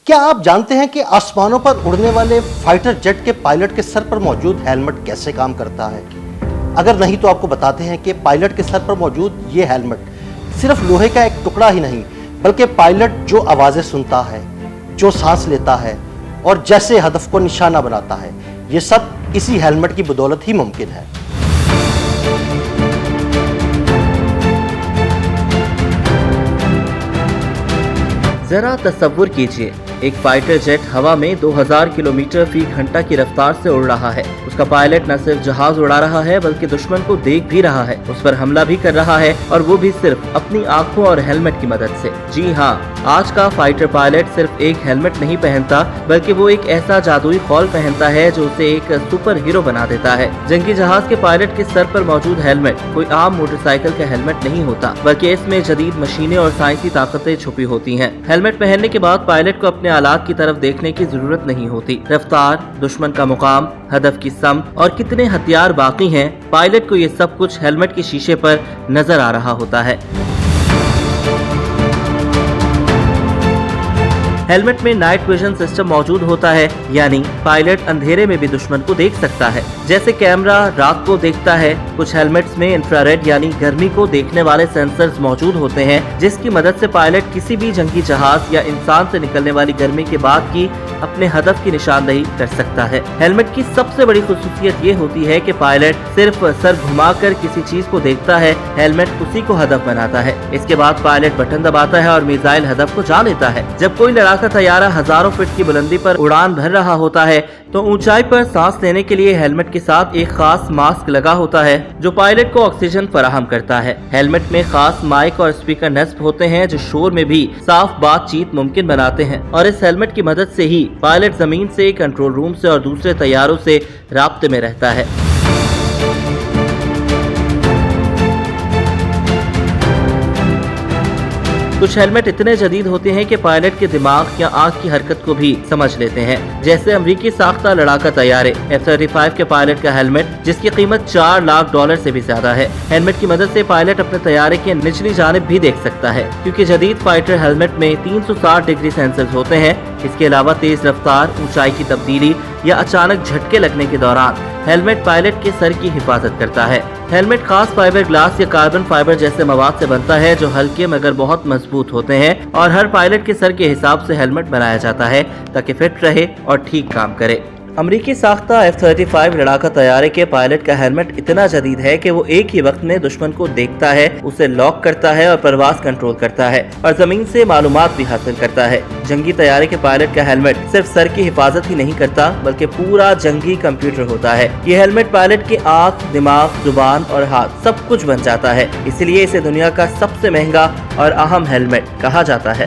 क्या आप जानते हैं कि आसमानों पर उड़ने वाले फाइटर जेट के पायलट के सर पर मौजूद हेलमेट कैसे काम करता है? अगर नहीं तो आपको बताते हैं कि पायलट के सर पर मौजूद ये हेलमेट सिर्फ लोहे का एक टुकड़ा ही नहीं, बल्कि पायलट जो आवाज़ें सुनता है, जो सांस लेता है और जैसे हदफ को निशाना बनाता है, ये सब इसी हेलमेट की बदौलत ही मुमकिन है। जरा तसव्वुर कीजिए, एक फाइटर जेट हवा में 2000 किलोमीटर फी घंटा की रफ्तार से उड़ रहा है। उसका पायलट न सिर्फ जहाज उड़ा रहा है बल्कि दुश्मन को देख भी रहा है, उस पर हमला भी कर रहा है, और वो भी सिर्फ अपनी आंखों और हेलमेट की मदद से। जी हाँ, आज का फाइटर पायलट सिर्फ एक हेलमेट नहीं पहनता, बल्कि वो एक ऐसा जादुई खौल पहनता है जो उसे एक सुपर हीरो बना देता है। जंगी जहाज के पायलट के सर पर मौजूद हेलमेट कोई आम मोटरसाइकिल का हेलमेट नहीं होता, बल्कि इसमें जदीद मशीनें और साइंसी ताकतें छुपी होती हैं। हेलमेट पहनने के बाद पायलट को अपने आलात की तरफ देखने की जरूरत नहीं होती। रफ्तार, दुश्मन का मुकाम, हदफ की समत और कितने हथियार बाकी हैं, पायलट को ये सब कुछ हेलमेट के शीशे पर नजर आ रहा होता है। हेलमेट में नाइट विजन सिस्टम मौजूद होता है, यानी पायलट अंधेरे में भी दुश्मन को देख सकता है। जैसे कैमरा रात को देखता है, कुछ हेलमेट्स में इंफ्रारेड यानी गर्मी को देखने वाले सेंसर्स मौजूद होते हैं, जिसकी मदद से पायलट किसी भी जंगी जहाज या इंसान से निकलने वाली गर्मी के बाद की अपने हदफ की निशानदेही कर सकता है। हेलमेट की सबसे बड़ी खुसूसियत ये होती है कि पायलट सिर्फ सर घुमाकर किसी चीज को देखता है, हेलमेट उसी को हदफ बनाता है। इसके बाद पायलट बटन दबाता है और मिसाइल हदफ को जा लेता है। जब कोई लड़ाका तैयारा हजारों फीट की बुलंदी पर उड़ान भर रहा होता है, तो ऊंचाई पर सांस लेने के लिए हेलमेट के साथ एक खास मास्क लगा होता है जो पायलट को ऑक्सीजन फराहम करता है। हेलमेट में खास माइक और स्पीकर नस्ब होते हैं जो शोर में भी साफ बातचीत मुमकिन बनाते हैं, और इस हेलमेट की मदद से ही पायलट जमीन से, कंट्रोल रूम से और दूसरे तैयारों से राब्ते में रहता है। कुछ हेलमेट इतने जदीद होते हैं कि पायलट के दिमाग या आंख की हरकत को भी समझ लेते हैं। जैसे अमेरिकी साख्ता लड़ाका तैयारे F-35 के पायलट का हेलमेट, जिसकी कीमत $4 लाख से भी ज्यादा है। हेलमेट की मदद से पायलट अपने तैयारे के निचली जानिब भी देख सकता है, क्योंकि जदीद फाइटर हेलमेट में 360 डिग्री सेंसर्स होते हैं। इसके अलावा तेज रफ्तार, ऊंचाई की तब्दीली या अचानक झटके लगने के दौरान हेलमेट पायलट के सर की हिफाजत करता है। हेलमेट खास फाइबर ग्लास या कार्बन फाइबर जैसे मवाद से बनता है जो हल्के मगर बहुत मजबूत होते हैं, और हर पायलट के सर के हिसाब से हेलमेट बनाया जाता है ताकि फिट रहे और ठीक काम करे। अमरीकी साख्ता F-35 लड़ाका तैयारे के पायलट का हेलमेट इतना जदीद है कि वो एक ही वक्त में दुश्मन को देखता है, उसे लॉक करता है और परवाज कंट्रोल करता है, और जमीन से मालूमात भी हासिल करता है। जंगी तैयारे के पायलट का हेलमेट सिर्फ सर की हिफाजत ही नहीं करता, बल्कि पूरा जंगी कंप्यूटर होता है। ये हेलमेट पायलट की आँख, दिमाग, जुबान और हाथ सब कुछ बन जाता है। इसलिए इसे दुनिया का सबसे महंगा और अहम हेलमेट कहा जाता है।